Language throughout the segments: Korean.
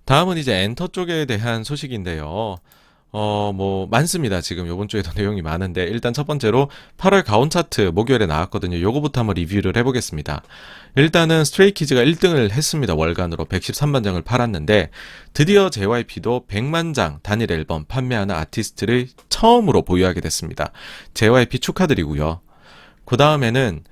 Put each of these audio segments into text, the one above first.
다음은 이제 엔터 쪽에 대한 소식인데요. 뭐 많습니다. 지금 요번 주에도 내용이 많은데 일단 첫 번째로 8월 가온 차트 목요일에 나왔거든요. 요거부터 한번 리뷰를 해보겠습니다. 일단은 스트레이키즈가 1등을 했습니다. 월간으로 113만 장을 팔았는데 드디어 JYP도 100만 장 단일 앨범 판매하는 아티스트를 처음으로 보유하게 됐습니다. JYP 축하드리고요. 그 다음에는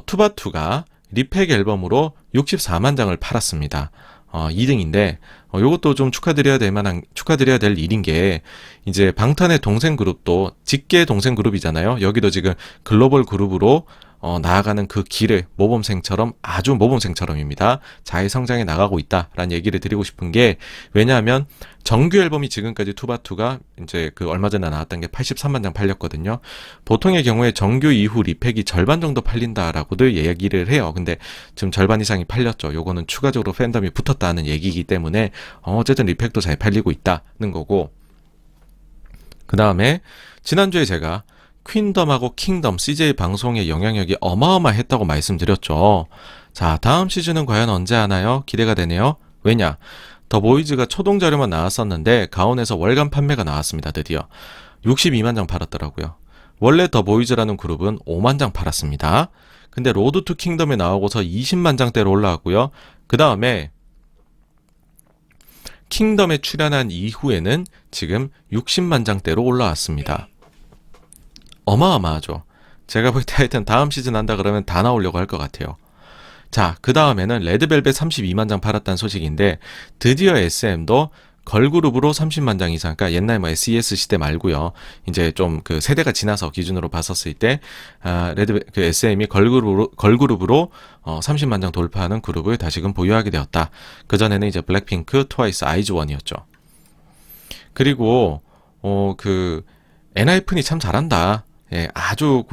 투바투가 리팩 앨범으로 64만 장을 팔았습니다. 2등인데 요것도 좀 축하드려야 될 일인 게 이제 방탄의 동생 그룹도 직계 동생 그룹이잖아요. 여기도 지금 글로벌 그룹으로 나아가는 그 길을 모범생처럼 아주 모범생처럼입니다. 잘 성장해 나가고 있다라는 얘기를 드리고 싶은 게 왜냐하면 정규 앨범이 지금까지 투바투가 이제 그 얼마 전에 나왔던 게 83만 장 팔렸거든요. 보통의 경우에 정규 이후 리팩이 절반 정도 팔린다라고들 얘기를 해요. 근데 지금 절반 이상이 팔렸죠. 요거는 추가적으로 팬덤이 붙었다는 얘기이기 때문에 어쨌든 리팩도 잘 팔리고 있다는 거고 그 다음에 지난주에 제가 퀸덤하고 킹덤 CJ 방송의 영향력이 어마어마했다고 말씀드렸죠. 자, 다음 시즌은 과연 언제 하나요? 기대가 되네요. 왜냐? 더 보이즈가 초동 자료만 나왔었는데 가온에서 월간 판매가 나왔습니다. 드디어 62만 장 팔았더라고요. 원래 더 보이즈라는 그룹은 5만 장 팔았습니다. 근데 로드 투 킹덤에 나오고서 20만 장대로 올라왔고요. 그 다음에 킹덤에 출연한 이후에는 지금 60만 장대로 올라왔습니다. 어마어마하죠. 제가 볼 때 하여튼 다음 시즌 한다 그러면 다 나오려고 할 것 같아요. 자, 그 다음에는 레드벨벳 32만 장 팔았다는 소식인데 드디어 SM도 걸그룹으로 30만 장 이상, 그러니까 옛날 뭐 SES 시대 말고요. 이제 좀 그 세대가 지나서 기준으로 봤었을 때 그 SM이 걸그룹으로 30만 장 돌파하는 그룹을 다시금 보유하게 되었다. 그 전에는 이제 블랙핑크, 트와이스, 아이즈원이었죠. 그리고 그 엔하이픈이 참 잘한다. 예, 아주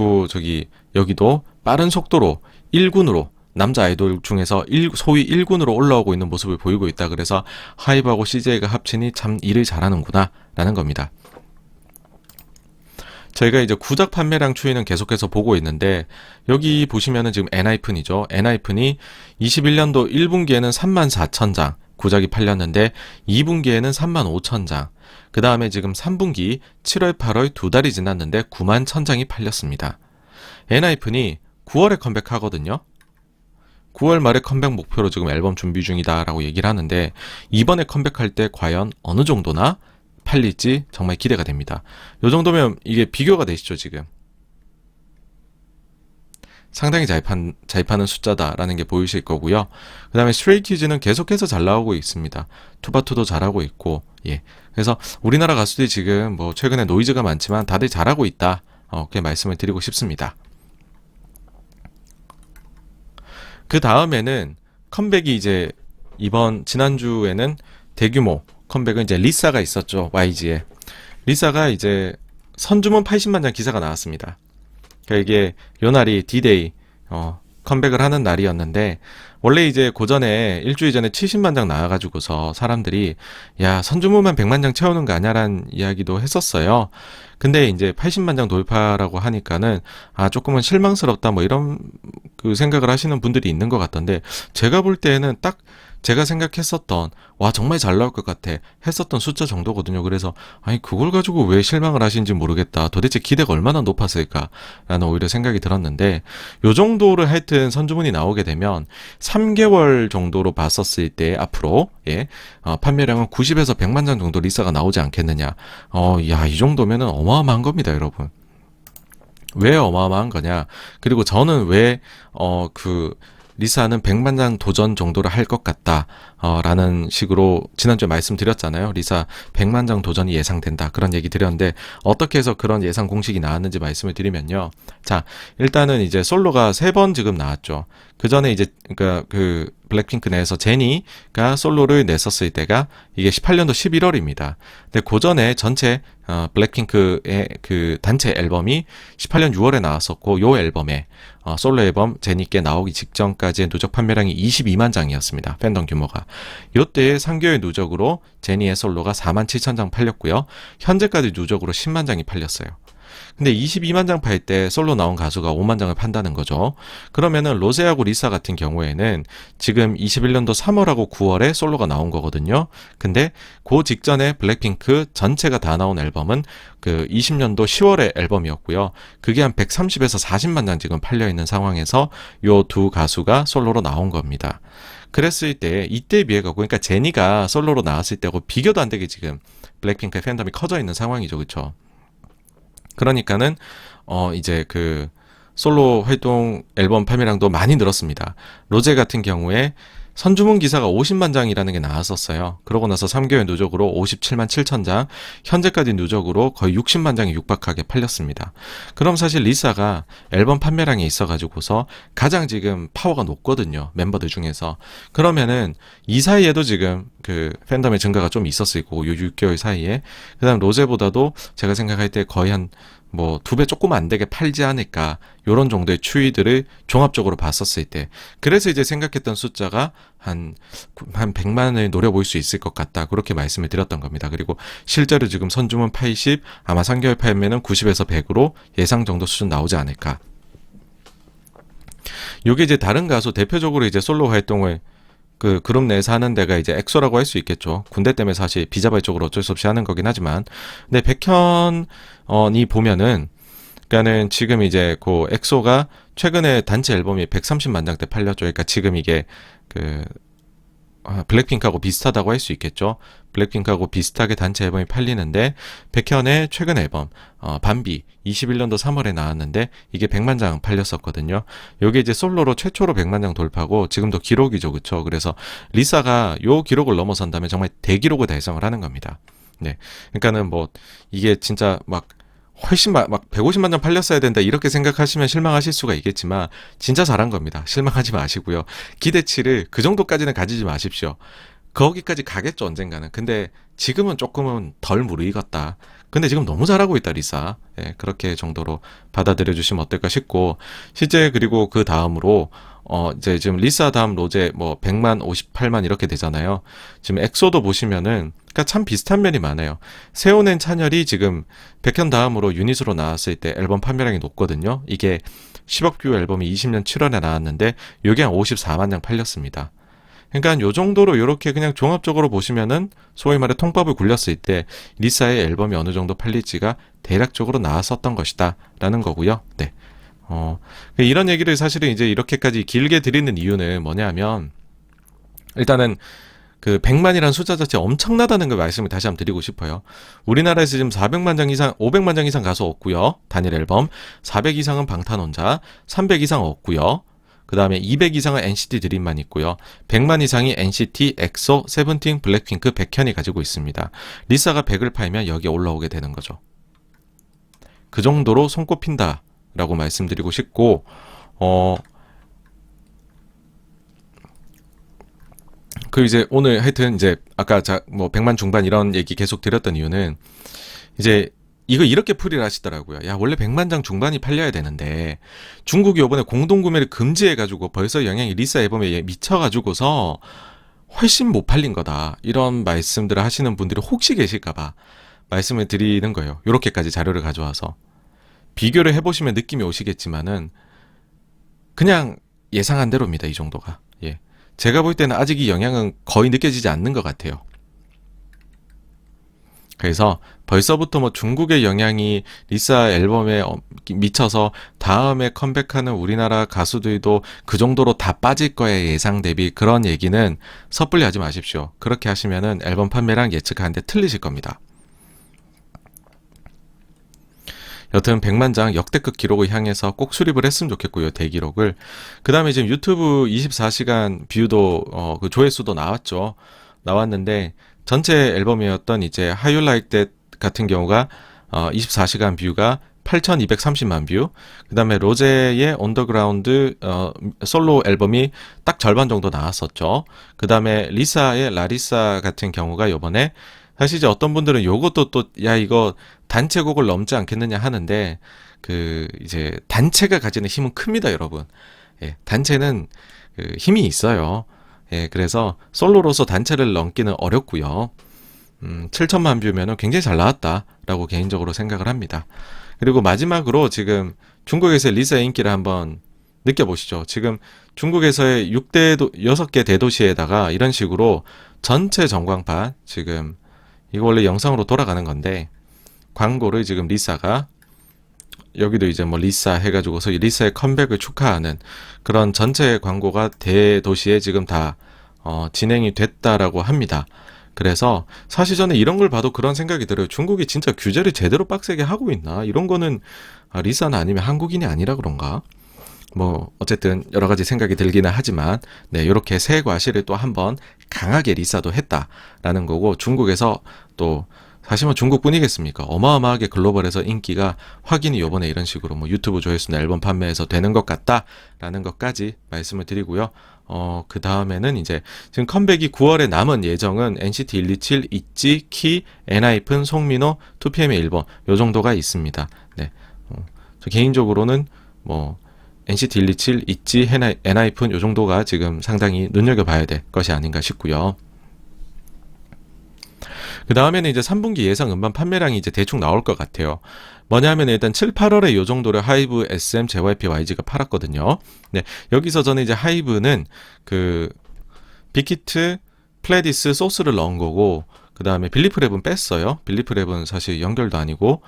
여기도 빠른 속도로 1군으로 남자 아이돌 중에서 소위 1군으로 올라오고 있는 모습을 보이고 있다. 그래서 하이브하고 CJ가 합치니 참 일을 잘하는구나 라는 겁니다. 저희가 이제 구작 판매량 추이는 계속해서 보고 있는데 여기 보시면은 지금 엔하이픈이죠. 엔하이픈이 21년도 1분기에는 34,000장 구작이 팔렸는데 2분기에는 35,000장 그 다음에 지금 3분기 7월 8월 두 달이 지났는데 91,000장이 팔렸습니다. 엔하이픈이 9월에 컴백하거든요. 9월 말에 컴백 목표로 지금 앨범 준비 중이다라고 얘기를 하는데 이번에 컴백할 때 과연 어느 정도나 팔릴지 정말 기대가 됩니다. 요 정도면 이게 비교가 되시죠 지금. 상당히 잘 파는 숫자다라는 게 보이실 거고요. 그 다음에 스트레이키즈는 계속해서 잘 나오고 있습니다. 투바투도 잘하고 있고, 예. 그래서 우리나라 가수들이 지금 뭐 최근에 노이즈가 많지만 다들 잘하고 있다. 그렇게 말씀을 드리고 싶습니다. 그 다음에는 컴백이 이제 지난주에는 대규모 컴백은 이제 리사가 있었죠. YG에. 리사가 이제 선주문 80만 장 기사가 나왔습니다. 그러니까 이게 요 날이 D-Day 컴백을 하는 날이었는데 원래 이제 고전에 일주일 전에 70만 장 나와가지고서 사람들이 야 선주문만 100만 장 채우는 거 아냐라는 이야기도 했었어요. 근데 이제 80만 장 돌파라고 하니까는 조금은 실망스럽다 뭐 이런 그 생각을 하시는 분들이 있는 것 같던데 제가 볼 때는 딱 제가 생각했었던 와 정말 잘 나올 것 같아 했었던 숫자 정도거든요. 그래서 아니 그걸 가지고 왜 실망을 하신지 모르겠다. 도대체 기대가 얼마나 높았을까라는 오히려 생각이 들었는데 요 정도를 하여튼 선주문이 나오게 되면 3개월 정도로 봤었을 때 앞으로 판매량은 90에서 100만 장 정도 리사가 나오지 않겠느냐. 이 정도면은 어마어마한 겁니다, 여러분. 왜 어마어마한 거냐? 그리고 저는 왜 리사는 100만 장 도전 정도를 할 것 같다 라는 식으로 지난주에 말씀드렸잖아요. 리사 100만 장 도전이 예상된다 그런 얘기 드렸는데 어떻게 해서 그런 예상 공식이 나왔는지 말씀을 드리면요. 자, 일단은 이제 솔로가 3번 지금 나왔죠. 그 전에 이제 그 블랙핑크 내에서 제니가 솔로를 냈었을 때가 이게 18년도 11월입니다. 근데 그 전에 전체 블랙핑크의 그 단체 앨범이 18년 6월에 나왔었고 요 앨범에 솔로 앨범 제니께 나오기 직전까지의 누적 판매량이 22만 장이었습니다. 팬덤 규모가. 요때 3개월 누적으로 제니의 솔로가 47,000장 팔렸고요. 현재까지 누적으로 10만 장이 팔렸어요. 근데 22만 장 팔 때 솔로 나온 가수가 5만 장을 판다는 거죠. 그러면은 로제하고 리사 같은 경우에는 지금 21년도 3월하고 9월에 솔로가 나온 거거든요. 근데 그 직전에 블랙핑크 전체가 다 나온 앨범은 그 20년도 10월의 앨범이었고요. 그게 한 130에서 40만 장 지금 팔려 있는 상황에서 요 두 가수가 솔로로 나온 겁니다. 그랬을 때 이때에 비해가고, 그러니까 제니가 솔로로 나왔을 때하고 비교도 안 되게 지금 블랙핑크의 팬덤이 커져 있는 상황이죠, 그렇죠? 그러니까는 이제 그 솔로 활동 앨범 판매량도 많이 늘었습니다. 로제 같은 경우에 선주문 기사가 50만 장이라는 게 나왔었어요. 그러고 나서 3개월 누적으로 57만 7천 장, 현재까지 누적으로 거의 60만 장이 육박하게 팔렸습니다. 그럼 사실 리사가 앨범 판매량에 있어가지고서 가장 지금 파워가 높거든요. 멤버들 중에서. 그러면은 이 사이에도 지금 그 팬덤의 증가가 좀 있었을 거고, 요 6개월 사이에. 그 다음 로제보다도 제가 생각할 때 거의 한 뭐 2배 조금 안 되게 팔지 않을까, 요런 정도의 추이들을 종합적으로 봤었을 때, 그래서 이제 생각했던 숫자가 한 100만을 노려볼 수 있을 것 같다, 그렇게 말씀을 드렸던 겁니다. 그리고 실제로 지금 선주문 80, 아마 3개월 팔면은 90에서 100으로 예상 정도 수준 나오지 않을까. 요게 이제 다른 가수, 대표적으로 이제 솔로 활동을 그 그룹 내에서 하는 데가 이제 엑소라고 할 수 있겠죠. 군대 때문에 사실 비자발적으로 어쩔 수 없이 하는 거긴 하지만, 근데 백현이 보면은, 그러니까는 지금 이제 그 엑소가 최근에 단체 앨범이 130만 장대 팔렸죠. 그러니까 지금 이게 그 블랙핑크하고 비슷하다고 할 수 있겠죠. 블랙핑크하고 비슷하게 단체 앨범이 팔리는데, 백현의 최근 앨범 밤비 21년도 3월에 나왔는데 이게 100만 장 팔렸었거든요. 요게 이제 솔로로 최초로 100만 장 돌파고 지금도 기록이죠, 그렇죠? 그래서 리사가 요 기록을 넘어선다면 정말 대기록을 달성을 하는 겁니다. 네, 그러니까는 뭐 이게 진짜 막 훨씬 막 150만 장 팔렸어야 된다, 이렇게 생각하시면 실망하실 수가 있겠지만 진짜 잘한 겁니다. 실망하지 마시고요. 기대치를 그 정도까지는 가지지 마십시오. 거기까지 가겠죠, 언젠가는. 근데 지금은 조금은 덜 무르익었다. 근데 지금 너무 잘하고 있다, 리사. 예, 그렇게 정도로 받아들여 주시면 어떨까 싶고, 실제 그리고 그 다음으로 이제 지금 리사 다음 로제 뭐 100만, 58만 이렇게 되잖아요. 지금 엑소도 보시면은 그러니까 참 비슷한 면이 많아요. 세오넨 찬열이 지금 백현 다음으로 유닛으로 나왔을 때 앨범 판매량이 높거든요. 이게 10억 뷰 앨범이 20년 7월에 나왔는데 요게 한 54만 장 팔렸습니다. 그러니까 요 정도로 요렇게 그냥 종합적으로 보시면은 소위 말해 통밥을 굴렸을 때 리사의 앨범이 어느 정도 팔릴지가 대략적으로 나왔었던 것이다 라는 거고요. 네. 이런 얘기를 사실은 이제 이렇게까지 길게 드리는 이유는 뭐냐면, 일단은 그 100만이라는 숫자 자체 엄청나다는 걸 말씀을 다시 한번 드리고 싶어요. 우리나라에서 지금 400만 장 이상, 500만 장 이상 가수 없고요. 단일 앨범. 400 이상은 방탄혼자, 300 이상 없고요. 그 다음에 200 이상은 NCT 드림만 있고요. 100만 이상이 NCT, 엑소, 세븐틴, 블랙핑크, 백현이 가지고 있습니다. 리사가 100을 팔면 여기에 올라오게 되는 거죠. 그 정도로 손꼽힌다 라고 말씀드리고 싶고, 그 이제 오늘 하여튼 이제 아까 뭐 100만 중반 이런 얘기 계속 드렸던 이유는, 이제 이거 이렇게 풀이를 하시더라고요. 야, 원래 100만 장 중반이 팔려야 되는데 중국이 이번에 공동구매를 금지해가지고 벌써 영향이 리사 앨범에 미쳐가지고서 훨씬 못 팔린 거다, 이런 말씀들을 하시는 분들이 혹시 계실까봐 말씀을 드리는 거예요. 요렇게까지 자료를 가져와서 비교를 해보시면 느낌이 오시겠지만은 그냥 예상한 대로입니다, 이 정도가. 예, 제가 볼 때는 아직 이 영향은 거의 느껴지지 않는 것 같아요. 그래서 벌써부터 뭐 중국의 영향이 리사 앨범에 미쳐서 다음에 컴백하는 우리나라 가수들도 그 정도로 다 빠질 거에 예상 대비, 그런 얘기는 섣불리 하지 마십시오. 그렇게 하시면은 앨범 판매량 예측하는데 틀리실 겁니다. 여튼 100만 장 역대급 기록을 향해서 꼭 수립을 했으면 좋겠고요, 대기록을. 그 다음에 지금 유튜브 24시간 뷰도 그 조회수도 나왔는데, 전체 앨범이었던 이제 How You Like That 같은 경우가 24시간 뷰가 8,230만 뷰. 그 다음에 로제의 언더그라운드 솔로 앨범이 딱 절반 정도 나왔었죠. 그 다음에 리사의 라리사 같은 경우가 요번에, 사실 이제 어떤 분들은 요것도 또 야 이거 단체곡을 넘지 않겠느냐 하는데, 그 이제 단체가 가지는 힘은 큽니다, 여러분. 예, 단체는 그 힘이 있어요. 예, 그래서 솔로로서 단체를 넘기는 어렵고요. 7천만 뷰면은 굉장히 잘 나왔다라고 개인적으로 생각을 합니다. 그리고 마지막으로 지금 중국에서의 리사의 인기를 한번 느껴보시죠. 지금 중국에서의 6개 대도시에다가 이런 식으로 전체 전광판, 지금 이거 원래 영상으로 돌아가는 건데 광고를 지금 리사가, 여기도 이제 뭐 리사 해가지고서 이 리사의 컴백을 축하하는 그런 전체 광고가 대도시에 지금 다 진행이 됐다라고 합니다. 그래서 사실 저는 이런 걸 봐도 그런 생각이 들어요. 중국이 진짜 규제를 제대로 빡세게 하고 있나? 이런 거는 리사는 아니면 한국인이 아니라 그런가? 뭐 어쨌든 여러 가지 생각이 들기는 하지만, 네, 이렇게 새 과시를 또 한번 강하게 리사도 했다라는 거고, 중국에서 또 사실 뭐 중국뿐이겠습니까? 어마어마하게 글로벌에서 인기가 확인이 요번에 이런 식으로 뭐 유튜브 조회수나 앨범 판매에서 되는 것 같다라는 것까지 말씀을 드리고요. 그 다음에는 이제 지금 컴백이 9월에 남은 예정은 NCT 127, 있지, 키, 엔하이픈, 송민호, 2PM의 일본 요 정도가 있습니다. 네, 저 개인적으로는 뭐 NCT 127, 있지, 엔하이픈 요 정도가 지금 상당히 눈여겨봐야 될 것이 아닌가 싶고요. 그 다음에는 이제 3분기 예상 음반 판매량이 이제 대충 나올 것 같아요. 뭐냐면 일단 7, 8월에 요 정도를 하이브, SM, JYP, YG가 팔았거든요. 네, 여기서 저는 이제 하이브는 그 빅히트, 플레디스, 소스를 넣은 거고, 그 다음에 빌리프랩은 뺐어요. 빌리프랩은 사실 연결도 아니고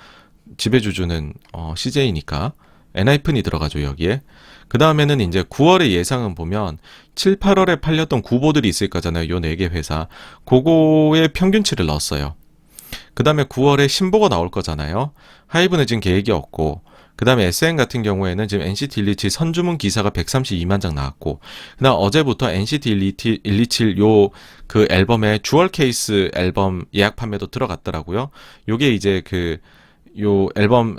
지배주주는 CJ니까 엔하이픈이 들어가죠 여기에. 그 다음에는 이제 9월의 예상은 보면 7, 8월에 팔렸던 구보들이 있을 거잖아요. 요 4개 회사. 그거의 평균치를 넣었어요. 그 다음에 9월에 신보가 나올 거잖아요. 하이브는 지금 계획이 없고, 그 다음에 SM 같은 경우에는 지금 NCT 127 선주문 기사가 132만 장 나왔고, 그 다음 어제부터 NCT 127 요 그 앨범의 주얼 케이스 앨범 예약 판매도 들어갔더라고요. 요게 이제 요 앨범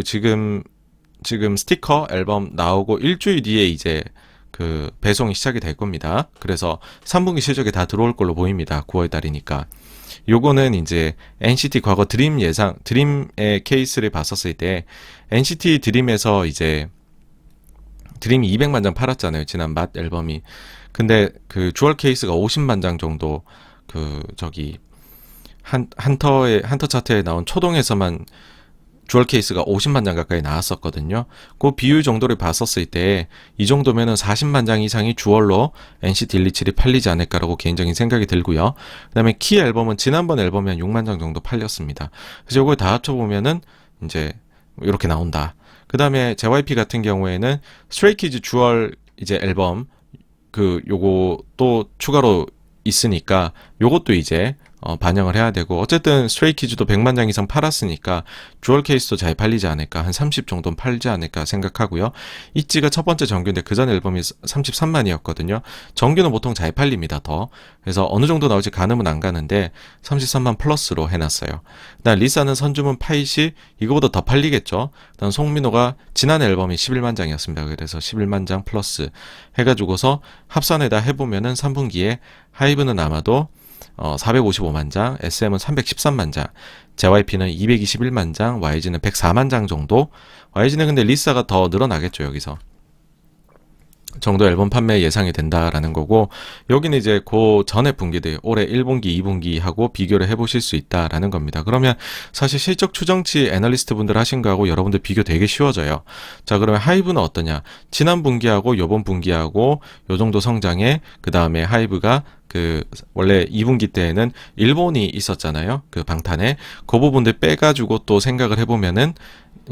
지금 스티커 앨범 나오고 일주일 뒤에 이제 그 배송이 시작이 될 겁니다. 그래서 3분기 실적에 다 들어올 걸로 보입니다. 9월 달이니까. 요거는 이제 NCT 과거 드림의 케이스를 봤었을 때 NCT 드림에서 이제 드림이 200만 장 팔았잖아요. 지난 맛 앨범이. 근데 그 주얼 케이스가 50만 장 정도 한터 차트에 나온 초동에서만 주얼 케이스가 50만 장 가까이 나왔었거든요. 그 비율 정도를 봤었을 때 이 정도면은 40만 장 이상이 주얼로 NCT 127이 팔리지 않을까라고 개인적인 생각이 들고요. 그다음에 키 앨범은 지난번 앨범이 한 6만 장 정도 팔렸습니다. 그래서 이걸 다 합쳐보면은 이제 이렇게 나온다. 그다음에 JYP 같은 경우에는 스트레이키즈 주얼 이제 앨범 요거 또 추가로 있으니까 요것도 이제 반영을 해야 되고, 어쨌든 스트레이키즈도 100만 장 이상 팔았으니까 주얼 케이스도 잘 팔리지 않을까, 한 30 정도는 팔지 않을까 생각하고요. 있지가 첫 번째 정규인데 그 전 앨범이 33만이었거든요. 정규는 보통 잘 팔립니다. 더. 그래서 어느 정도 나올지 가늠은 안 가는데 33만 플러스로 해놨어요. 그다음 리사는 선주문 80, 이거보다 더 팔리겠죠. 그다음 송민호가 지난 앨범이 11만 장이었습니다. 그래서 11만 장 플러스 해가지고서 합산에다 해보면은 3분기에 하이브는 아마도 455만 장, SM은 313만 장, JYP는 221만 장, YG는 104만 장 정도. YG는 근데 리사가 더 늘어나겠죠 여기서. 정도 앨범 판매 예상이 된다라는 거고, 여기는 이제 그 전에 분기들 올해 1분기, 2분기하고 비교를 해보실 수 있다라는 겁니다. 그러면 사실 실적 추정치 애널리스트 분들 하신 거하고 여러분들 비교 되게 쉬워져요. 자, 그러면 하이브는 어떠냐? 지난 분기하고 요번 분기하고 요 정도 성장에, 그 다음에 하이브가 원래 2분기 때에는 일본이 있었잖아요. 그 방탄에. 그 부분들 빼가지고 또 생각을 해보면은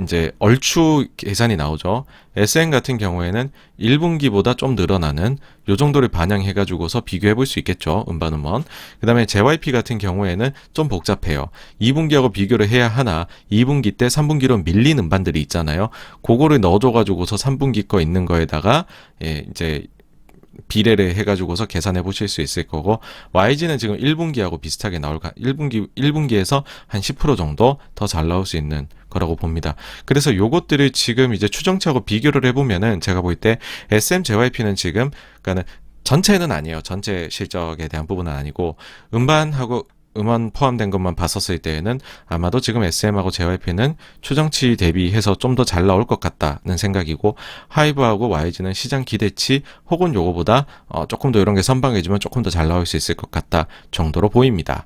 이제 얼추 계산이 나오죠. SM 같은 경우에는 1분기보다 좀 늘어나는 요 정도를 반영해가지고서 비교해 볼 수 있겠죠. 음반. 그 다음에 JYP 같은 경우에는 좀 복잡해요. 2분기하고 비교를 해야 하나, 2분기 때 3분기로 밀린 음반들이 있잖아요. 그거를 넣어줘가지고서 3분기 거 있는 거에다가 이제 비례를 해가지고서 계산해 보실 수 있을 거고, YG는 지금 1분기하고 비슷하게 나올 1분기에서 한 10% 정도 더 잘 나올 수 있는 거라고 봅니다. 그래서 요것들을 지금 이제 추정치하고 비교를 해보면은 제가 볼 때 SM, JYP는 지금, 그러니까는 전체는 아니에요. 전체 실적에 대한 부분은 아니고 음원 포함된 것만 봤었을 때에는 아마도 지금 SM하고 JYP는 추정치 대비해서 좀 더 잘 나올 것 같다는 생각이고, 하이브하고 YG는 시장 기대치 혹은 요거보다 조금 더 이런 게 선방해주면 조금 더 잘 나올 수 있을 것 같다 정도로 보입니다.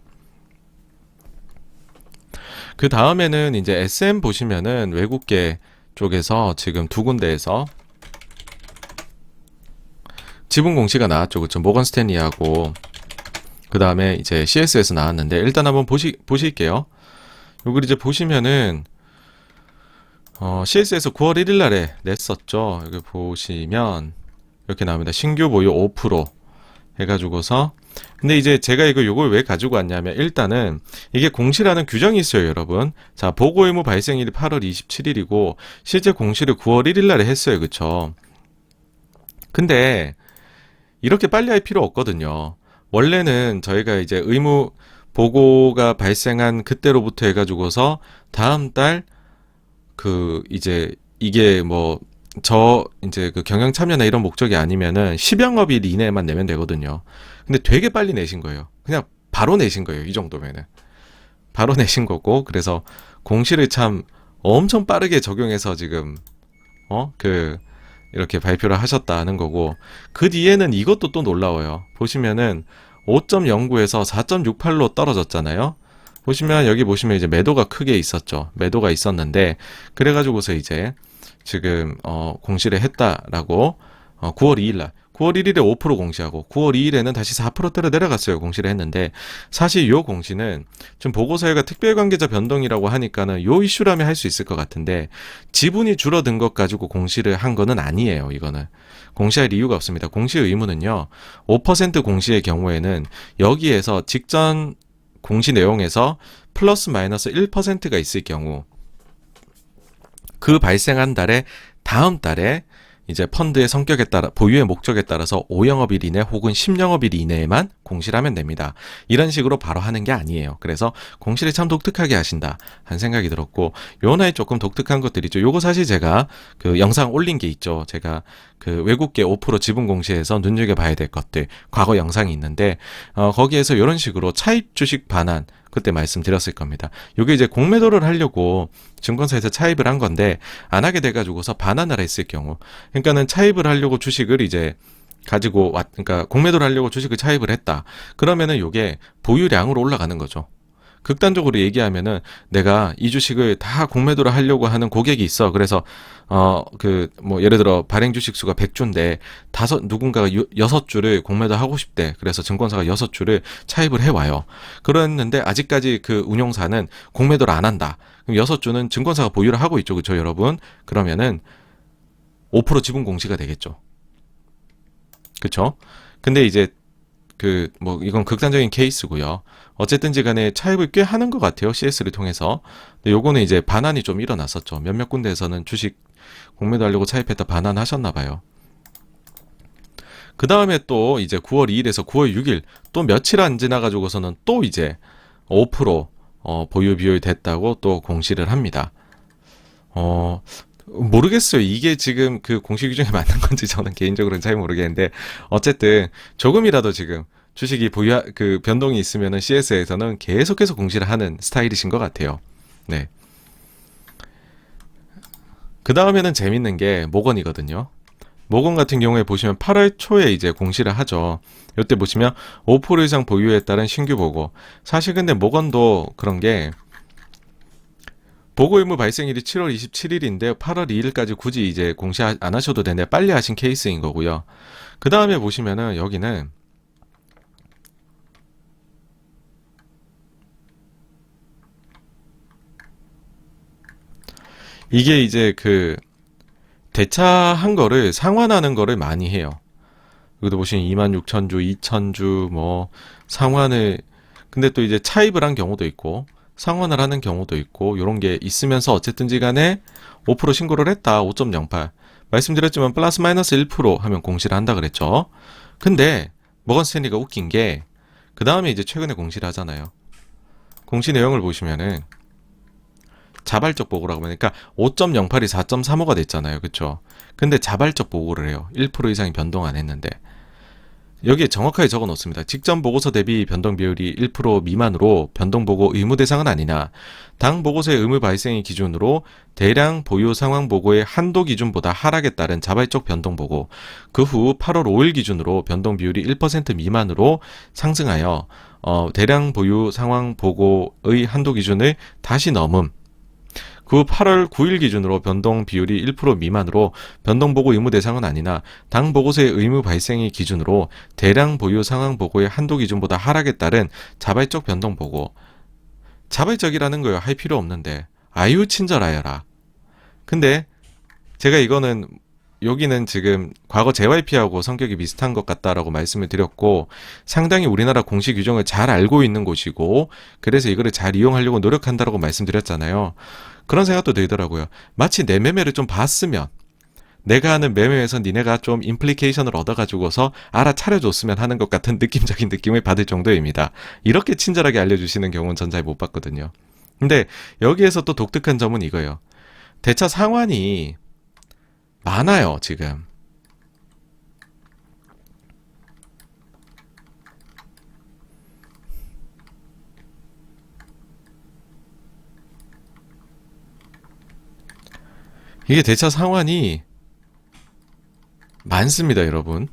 그 다음에는 이제 SM 보시면은 외국계 쪽에서 지금 두 군데에서 지분 공시가 나왔죠. 그쵸? 모건 스탠리하고 그 다음에 이제 CS에서 나왔는데 일단 한번 보실게요. 여기 이제 보시면은 CS에서 9월 1일 날에 냈었죠. 여기 보시면 이렇게 나옵니다. 신규 보유 5% 해가지고서 근데 이제 제가 요걸 왜 가지고 왔냐면 일단은 이게 공시라는 규정이 있어요, 여러분. 자, 보고 의무 발생일이 8월 27일이고 실제 공시를 9월 1일 날에 했어요. 그쵸? 근데 이렇게 빨리 할 필요 없거든요. 원래는 저희가 이제 의무 보고가 발생한 그때로부터 해가지고서 다음 달 이제 이게 이제 그 경영 참여나 이런 목적이 아니면은 10영업일 이내에만 내면 되거든요. 근데 되게 빨리 내신 거예요. 그냥 바로 내신 거예요. 이 정도면은. 바로 내신 거고, 그래서 공시를 참 엄청 빠르게 적용해서 지금, 이렇게 발표를 하셨다는 거고, 그 뒤에는 이것도 또 놀라워요. 보시면은 5.09에서 4.68로 떨어졌잖아요. 보시면 여기 보시면 이제 매도가 크게 있었죠. 매도가 있었는데 그래가지고서 이제 지금 공시를 했다라고 9월 2일 1일에 5% 공시하고 9월 2일에는 다시 4%대로 내려갔어요. 공시를 했는데 사실 요 공시는 좀 보고서회가 특별관계자 변동이라고 하니까는 요 이슈라면 할 수 있을 것 같은데 지분이 줄어든 것 가지고 공시를 한 거는 아니에요. 이거는 공시할 이유가 없습니다. 공시 의무는요. 5% 공시의 경우에는 여기에서 직전 공시 내용에서 플러스 마이너스 1%가 있을 경우 그 발생한 달에 다음 달에 이제 펀드의 성격에 따라 보유의 목적에 따라서 5영업일 이내 혹은 10영업일 이내에만 공시를 하면 됩니다. 이런 식으로 바로 하는 게 아니에요. 그래서 공시를 참 독특하게 하신다 한 생각이 들었고 요 하나에 조금 독특한 것들이죠. 요거 사실 제가 그 영상 올린 게 있죠. 제가 그 외국계 5% 지분 공시에서 눈여겨봐야 될 것들 과거 영상이 있는데 거기에서 이런 식으로 차입 주식 반환 그때 말씀드렸을 겁니다. 요게 이제 공매도를 하려고 증권사에서 차입을 한 건데 안 하게 돼가지고서 반환을 했을 경우 그러니까는 차입을 하려고 주식을 이제 가지고 그러니까 공매도를 하려고 주식을 차입을 했다. 그러면은 요게 보유량으로 올라가는 거죠. 극단적으로 얘기하면은 내가 이 주식을 다 공매도를 하려고 하는 고객이 있어. 그래서 예를 들어 발행 주식 수가 100주인데 누군가가 6주를 공매도 하고 싶대. 그래서 증권사가 6주를 차입을 해 와요. 그랬는데 아직까지 그 운용사는 공매도를 안 한다. 그럼 6주는 증권사가 보유를 하고 있죠. 그렇죠, 여러분? 그러면은 5% 지분 공시가 되겠죠. 그렇죠? 근데 이제 이건 극단적인 케이스고요. 어쨌든지 간에 차입을 꽤 하는 것 같아요. CS를 통해서. 근데 요거는 이제 반환이 좀 일어났었죠. 몇몇 군데에서는 주식 공매도 하려고 차입했다 반환하셨나 봐요. 그 다음에 또 이제 9월 2일에서 9월 6일 또 며칠 안 지나가지고서는 또 이제 5% 보유 비율 됐다고 또 공시를 합니다. 모르겠어요. 이게 지금 그 공시 규정에 맞는 건지 저는 개인적으로는 잘 모르겠는데 어쨌든 조금이라도 지금 주식이 변동이 있으면은 CS에서는 계속해서 공시를 하는 스타일이신 것 같아요. 네. 그 다음에는 재밌는 게 모건이거든요. 모건 같은 경우에 보시면 8월 초에 이제 공시를 하죠. 이때 보시면 5% 이상 보유에 따른 신규 보고. 사실 근데 모건도 그런 게 보고 의무 발생일이 7월 27일인데 8월 2일까지 굳이 이제 공시 안 하셔도 되는데 빨리 하신 케이스인 거고요. 그 다음에 보시면은 여기는 이게 이제 대차한 거를 상환하는 거를 많이 해요. 여기도 보시면 26,000주, 2,000주 상환을 근데 또 이제 차입을 한 경우도 있고 상환을 하는 경우도 있고 요런 게 있으면서 어쨌든지 간에 5% 신고를 했다. 5.08 말씀드렸지만 플러스 마이너스 1% 하면 공시를 한다 그랬죠. 근데 모건 스탠리가 웃긴 게 그 다음에 이제 최근에 공시를 하잖아요. 공시 내용을 보시면은 자발적 보고라고 하니까 5.08이 4.35가 됐잖아요. 그쵸? 근데 자발적 보고를 해요. 1% 이상이 변동 안 했는데 여기에 정확하게 적어 놓습니다. 직전 보고서 대비 변동 비율이 1% 미만으로 변동 보고 의무 대상은 아니나 당 보고서의 의무 발생의 기준으로 대량 보유 상황 보고의 한도 기준보다 하락에 따른 자발적 변동 보고 그 후 8월 5일 기준으로 변동 비율이 1% 미만으로 상승하여 대량 보유 상황 보고의 한도 기준을 다시 넘음. 그 8월 9일 기준으로 변동 비율이 1% 미만으로 변동 보고 의무 대상은 아니나 당 보고서의 의무 발생의 기준으로 대량 보유 상황 보고의 한도 기준보다 하락에 따른 자발적 변동 보고. 자발적이라는 거요. 할 필요 없는데. 아유 친절하여라. 근데 제가 이거는 여기는 지금 과거 JYP하고 성격이 비슷한 것 같다라고 말씀을 드렸고 상당히 우리나라 공시 규정을 잘 알고 있는 곳이고 그래서 이거를 잘 이용하려고 노력한다라고 말씀드렸잖아요. 그런 생각도 들더라고요. 마치 내 매매를 좀 봤으면 내가 하는 매매에서 니네가 좀 임플리케이션을 얻어가지고서 알아차려줬으면 하는 것 같은 느낌적인 느낌을 받을 정도입니다. 이렇게 친절하게 알려주시는 경우는 전 잘 못 봤거든요. 근데 여기에서 또 독특한 점은 이거예요. 대차 상환이 많아요, 지금. 이게 대차 상환이 많습니다, 여러분.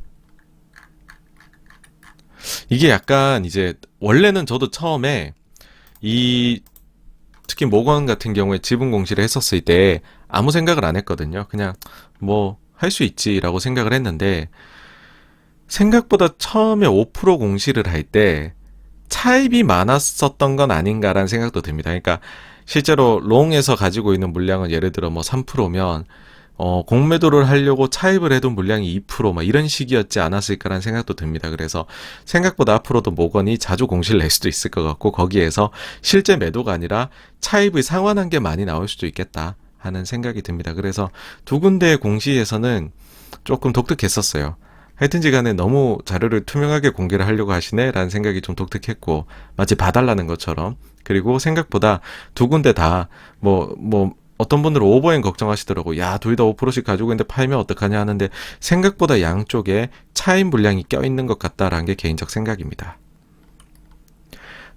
이게 약간 이제 원래는 저도 처음에 이 특히 모건 같은 경우에 지분 공시를 했었을 때 아무 생각을 안 했거든요. 그냥 뭐 할 수 있지라고 생각을 했는데 생각보다 처음에 5% 공시를 할 때 차입이 많았었던 건 아닌가라는 생각도 듭니다. 그러니까 실제로 롱에서 가지고 있는 물량은 예를 들어 뭐 3%면 공매도를 하려고 차입을 해둔 물량이 2%막 이런 식이었지 않았을까라는 생각도 듭니다. 그래서 생각보다 앞으로도 모건이 자주 공시를 낼 수도 있을 것 같고 거기에서 실제 매도가 아니라 차입을 상환한 게 많이 나올 수도 있겠다 하는 생각이 듭니다. 그래서 두 군데의 공시에서는 조금 독특했었어요. 하여튼지 간에 너무 자료를 투명하게 공개를 하려고 하시네 라는 생각이 좀 독특했고 마치 봐달라는 것처럼 그리고 생각보다 두 군데 다 어떤 분들은 오버행 걱정하시더라고. 야, 둘 다 5%씩 가지고 있는데 팔면 어떡하냐 하는데 생각보다 양쪽에 차익 물량이 껴있는 것 같다라는 게 개인적 생각입니다.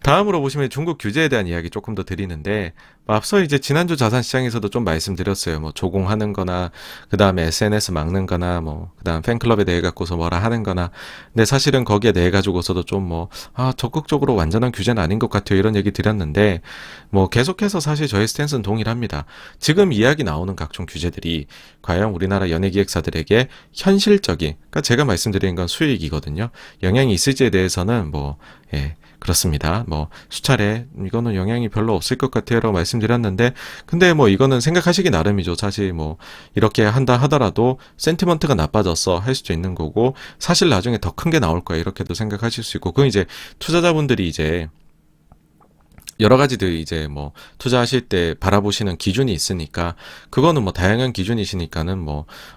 다음으로 보시면 중국 규제에 대한 이야기 조금 더 드리는데 앞서 이제 지난주 자산시장에서도 좀 말씀드렸어요. 뭐 조공하는 거나 그 다음에 SNS 막는 거나 뭐 그 다음 팬클럽에 대해 갖고서 뭐라 하는 거나 근데 사실은 거기에 대해 가지고서도 좀 적극적으로 완전한 규제는 아닌 것 같아요. 이런 얘기 드렸는데 뭐 계속해서 사실 저희 스탠스는 동일합니다. 지금 이야기 나오는 각종 규제들이 과연 우리나라 연예기획사들에게 현실적인 그러니까 제가 말씀드리는 건 수익이거든요. 영향이 있을지에 대해서는 그렇습니다. 수차례 이거는 영향이 별로 없을 것 같아요라고 말씀드렸는데 근데 이거는 생각하시기 나름이죠. 사실 이렇게 한다 하더라도 센티먼트가 나빠졌어 할 수도 있는 거고 사실 나중에 더 큰 게 나올 거야 이렇게도 생각하실 수 있고 그건 이제 투자자분들이 이제 여러 가지들 이제 투자하실 때 바라보시는 기준이 있으니까 그거는 다양한 기준이시니까는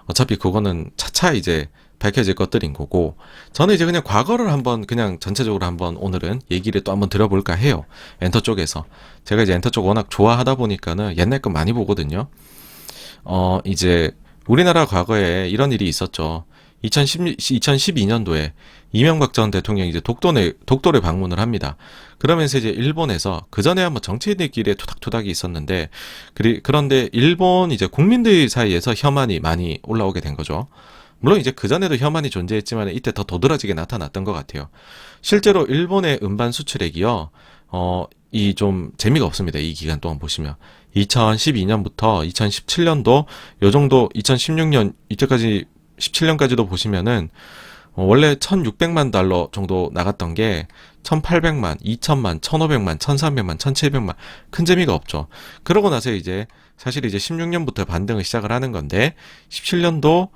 어차피 그거는 차차 이제 밝혀질 것들인 거고 저는 이제 그냥 과거를 한번 그냥 전체적으로 한번 오늘은 얘기를 또 한번 들어볼까 해요. 엔터 쪽에서 제가 이제 엔터 쪽 워낙 좋아하다 보니까는 옛날 거 많이 보거든요. 이제 우리나라 과거에 이런 일이 있었죠. 2012년도에 이명박 전 대통령이 이제 독도를 방문을 합니다. 그러면서 이제 일본에서 그 전에 한번 정치인들끼리 토닥토닥이 있었는데 그런데 일본 이제 국민들 사이에서 혐한이 많이 올라오게 된 거죠. 물론 이제 그전에도 혐한이 존재했지만 이때 더 도드라지게 나타났던 것 같아요. 실제로 일본의 음반 수출액이요. 이 좀 재미가 없습니다. 이 기간 동안 보시면 2012년부터 2017년도 요 정도 2016년 이때까지 17년까지도 보시면은 원래 1,600만 달러 정도 나갔던 게 1,800만, 2,000만, 1,500만, 1,300만, 1,700만 큰 재미가 없죠. 그러고 나서 이제 사실 이제 16년부터 반등을 시작을 하는 건데 17년도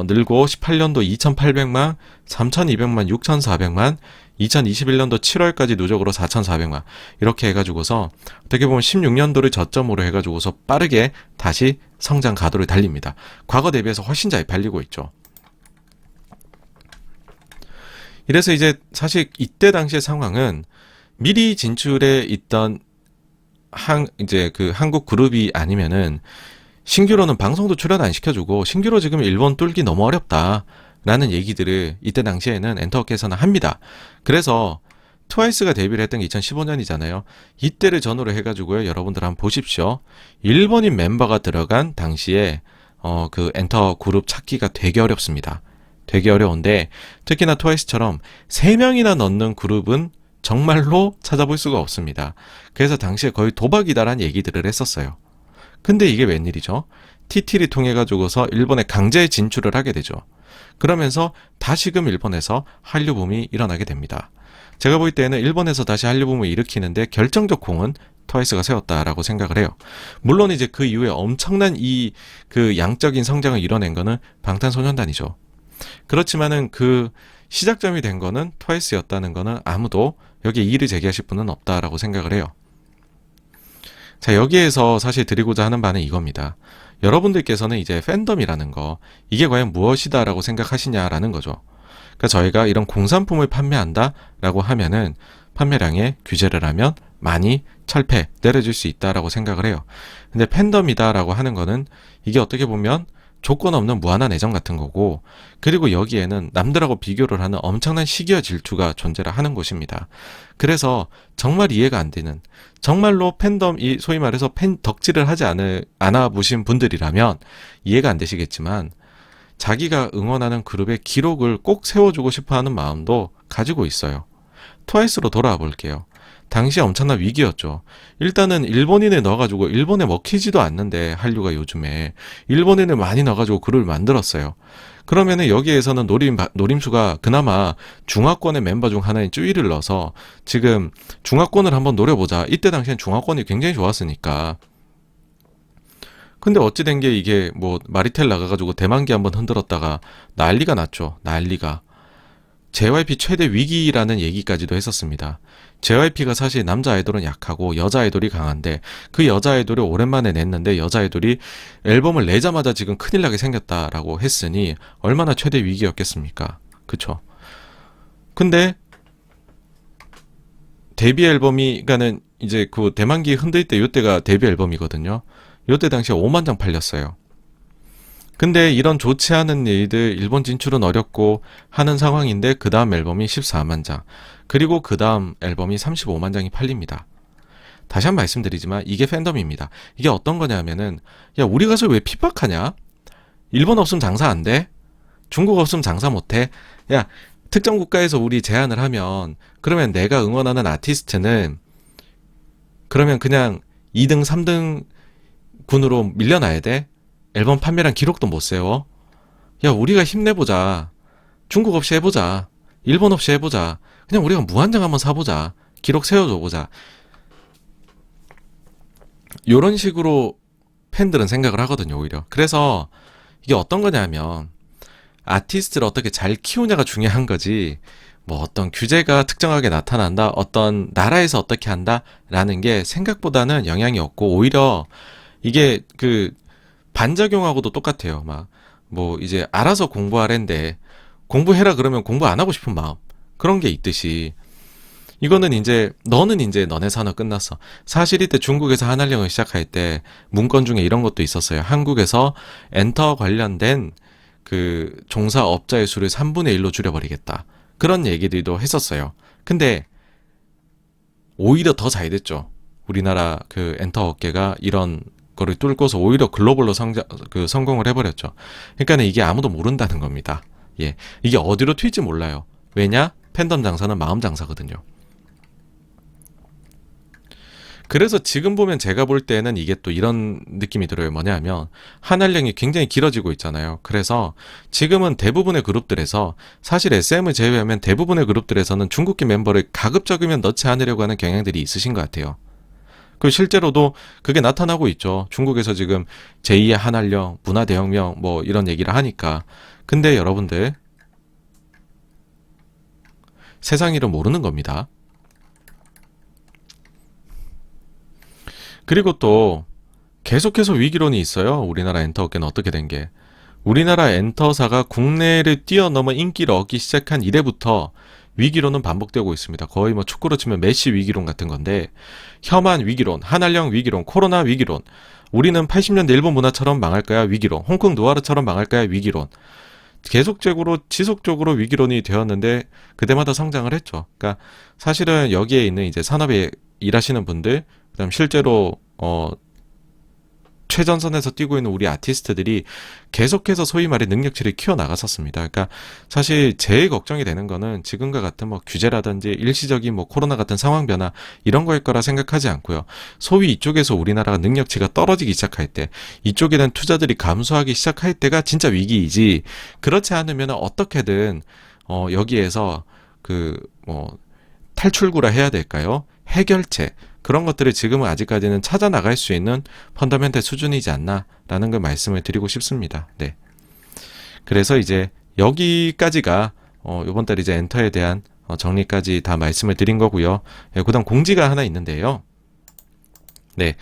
늘고 18년도 2,800만, 3,200만, 6,400만, 2021년도 7월까지 누적으로 4,400만 이렇게 해가지고서 어떻게 보면 16년도를 저점으로 해가지고서 빠르게 다시 성장 가도를 달립니다. 과거 대비해서 훨씬 잘 팔리고 있죠. 이래서 이제 사실 이때 당시의 상황은 미리 진출해 있던 이제 그 한국 그룹이 아니면은 신규로는 방송도 출연 안 시켜주고 신규로 지금 일본 뚫기 너무 어렵다 라는 얘기들을 이때 당시에는 엔터워크에서는 합니다. 그래서 트와이스가 데뷔를 했던 게 2015년이잖아요. 이때를 전후로 해가지고요. 여러분들 한번 보십시오. 일본인 멤버가 들어간 당시에 그 엔터 그룹 찾기가 되게 어렵습니다. 되게 어려운데 특히나 트와이스처럼 3명이나 넣는 그룹은 정말로 찾아볼 수가 없습니다. 그래서 당시에 거의 도박이다라는 얘기들을 했었어요. 근데 이게 웬일이죠? TT를 통해 가지고서 일본에 강제 진출을 하게 되죠. 그러면서 다시금 일본에서 한류 붐이 일어나게 됩니다. 제가 볼 때는 일본에서 다시 한류 붐을 일으키는데 결정적 공은 트와이스가 세웠다라고 생각을 해요. 물론 이제 그 이후에 엄청난 그 양적인 성장을 이뤄낸 거는 방탄소년단이죠. 그렇지만은 그 시작점이 된 거는 트와이스였다는 거는 아무도 여기에 이의를 제기하실 분은 없다라고 생각을 해요. 자, 여기에서 사실 드리고자 하는 바는 이겁니다. 여러분들께서는 이제 팬덤이라는 거, 이게 과연 무엇이다라고 생각하시냐라는 거죠. 그러니까 저희가 이런 공산품을 판매한다라고 하면은 판매량에 규제를 하면 많이 철폐 내려줄 수 있다라고 생각을 해요. 근데 팬덤이다라고 하는 거는 이게 어떻게 보면 조건 없는 무한한 애정 같은 거고, 그리고 여기에는 남들하고 비교를 하는 엄청난 시기와 질투가 존재를 하는 곳입니다. 그래서 정말 이해가 안 되는, 정말로 팬덤, 소위 말해서 팬 덕질을 하지 않아 보신 분들이라면 이해가 안 되시겠지만, 자기가 응원하는 그룹의 기록을 꼭 세워주고 싶어 하는 마음도 가지고 있어요. 트와이스로 돌아와 볼게요. 당시 엄청난 위기였죠. 일단은 일본인을 넣어가지고 일본에 먹히지도 않는데, 한류가 요즘에 일본인을 많이 넣어가지고 그룹을 만들었어요. 그러면은 여기에서는 노림수가 그나마 중화권의 멤버 중 하나인 쭈이를 넣어서 지금 중화권을 한번 노려보자. 이때 당시엔 중화권이 굉장히 좋았으니까. 근데 어찌 된 게 이게 뭐 마리텔 나가가지고 대만기 한번 흔들었다가 난리가 났죠. 난리가. JYP 최대 위기라는 얘기까지도 했었습니다. JYP가 사실 남자 아이돌은 약하고 여자 아이돌이 강한데, 그 여자 아이돌이 오랜만에 냈는데 여자 아이돌이 앨범을 내자마자 지금 큰일 나게 생겼다라고 했으니 얼마나 최대 위기였겠습니까? 그쵸? 근데 데뷔 앨범이, 그러니까는 이제 그 대만기 흔들 때 요때가 데뷔 앨범이거든요. 요때 당시에 5만 장 팔렸어요. 근데 이런 좋지 않은 일들, 일본 진출은 어렵고 하는 상황인데 그 다음 앨범이 14만 장, 그리고 그 다음 앨범이 35만 장이 팔립니다. 다시 한 번 말씀드리지만 이게 팬덤입니다. 이게 어떤 거냐면은, 야, 우리 가수 왜 핍박하냐? 일본 없으면 장사 안 돼? 중국 없으면 장사 못 해? 야, 특정 국가에서 우리 제안을 하면 그러면 내가 응원하는 아티스트는 그러면 그냥 2등, 3등 군으로 밀려나야 돼? 앨범 판매량 기록도 못 세워? 야, 우리가 힘내보자. 중국 없이 해보자. 일본 없이 해보자. 그냥 우리가 무한장 한번 사보자. 기록 세워줘보자. 요런 식으로 팬들은 생각을 하거든요, 오히려. 그래서 이게 어떤 거냐면, 아티스트를 어떻게 잘 키우냐가 중요한 거지, 뭐 어떤 규제가 특정하게 나타난다, 어떤 나라에서 어떻게 한다라는 게 생각보다는 영향이 없고, 오히려 이게 그 반작용하고도 똑같아요. 막 뭐 이제 알아서 공부하랜데 공부해라 그러면 공부 안 하고 싶은 마음, 그런 게 있듯이 이거는 이제 너는 이제 너네 산업 끝났어. 사실 이때 중국에서 한한령을 시작할 때 문건 중에 이런 것도 있었어요. 한국에서 엔터 관련된 그 종사업자의 수를 3분의 1로 줄여버리겠다, 그런 얘기들도 했었어요. 근데 오히려 더 잘 됐죠. 우리나라 그 엔터 업계가 이런 거를 뚫고서 오히려 글로벌로 성공을 해버렸죠. 그러니까 이게 아무도 모른다는 겁니다. 예, 이게 어디로 튈지 몰라요. 왜냐? 팬덤 장사는 마음 장사거든요. 그래서 지금 보면 제가 볼 때는 이게 또 이런 느낌이 들어요. 뭐냐면 한한령이 굉장히 길어지고 있잖아요. 그래서 지금은 대부분의 그룹들에서, 사실 SM을 제외하면 대부분의 그룹들에서는 중국계 멤버를 가급적이면 넣지 않으려고 하는 경향들이 있으신 것 같아요. 그 실제로도 그게 나타나고 있죠. 중국에서 지금 제2의 한한령, 문화대혁명 뭐 이런 얘기를 하니까. 근데 여러분들, 세상 일은 모르는 겁니다. 그리고 또 계속해서 위기론이 있어요. 우리나라 엔터업계는 어떻게 된 게. 우리나라 엔터사가 국내를 뛰어넘어 인기를 얻기 시작한 이래부터 위기론은 반복되고 있습니다. 거의 뭐 축구로 치면 메시 위기론 같은 건데, 혐한 위기론, 한한령 위기론, 코로나 위기론, 우리는 80년대 일본 문화처럼 망할 거야 위기론, 홍콩 누아르처럼 망할 거야 위기론, 계속적으로 지속적으로 위기론이 되었는데 그때마다 성장을 했죠. 그러니까 사실은 여기에 있는 이제 산업에 일하시는 분들, 그다음 실제로 최전선에서 뛰고 있는 우리 아티스트들이 계속해서 소위 말해 능력치를 키워나갔었습니다. 그러니까 사실 제일 걱정이 되는 거는 지금과 같은 뭐 규제라든지 일시적인 뭐 코로나 같은 상황 변화 이런 거일 거라 생각하지 않고요. 소위 이쪽에서 우리나라가 능력치가 떨어지기 시작할 때, 이쪽에 대한 투자들이 감소하기 시작할 때가 진짜 위기이지, 그렇지 않으면 어떻게든 여기에서 탈출구라 해야 될까요? 해결책, 그런 것들을 지금은 아직까지는 찾아 나갈 수 있는 펀더멘털 수준이지 않나라는 걸 말씀을 드리고 싶습니다. 네. 그래서 이제 여기까지가 이번 달 이제 엔터에 대한 정리까지 다 말씀을 드린 거고요. 예, 그다음 공지가 하나 있는데요. 네.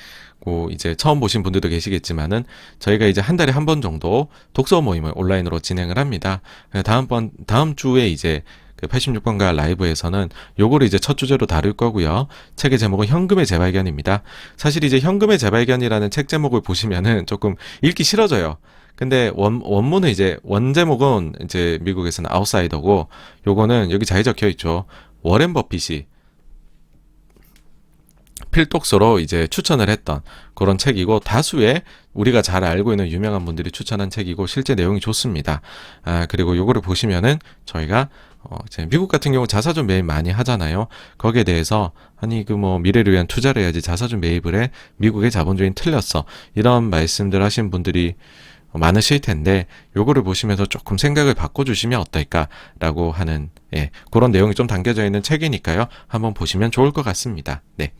이제 처음 보신 분들도 계시겠지만은 저희가 이제 한 달에 한 번 정도 독서 모임을 온라인으로 진행을 합니다. 다음 주에 이제 그 86번가 라이브에서는 요거를 이제 첫 주제로 다룰 거고요. 책의 제목은 현금의 재발견입니다. 사실 이제 현금의 재발견이라는 책 제목을 보시면은 조금 읽기 싫어져요. 근데 원문은 이제 원제목은 이제 미국에서는 아웃사이더고, 요거는 여기 잘 적혀 있죠. 워렌 버핏이 필독서로 이제 추천을 했던 그런 책이고, 다수의 우리가 잘 알고 있는 유명한 분들이 추천한 책이고, 실제 내용이 좋습니다. 그리고 요거를 보시면은 저희가 이제 미국 같은 경우 자사주 매입 많이 하잖아요. 거기에 대해서 아니 미래를 위한 투자를 해야지 자사주 매입을 해, 미국의 자본주의는 틀렸어, 이런 말씀들 하신 분들이 많으실 텐데, 요거를 보시면서 조금 생각을 바꿔주시면 어떨까라고 하는 그런 내용이 좀 담겨져 있는 책이니까요. 한번 보시면 좋을 것 같습니다. 네.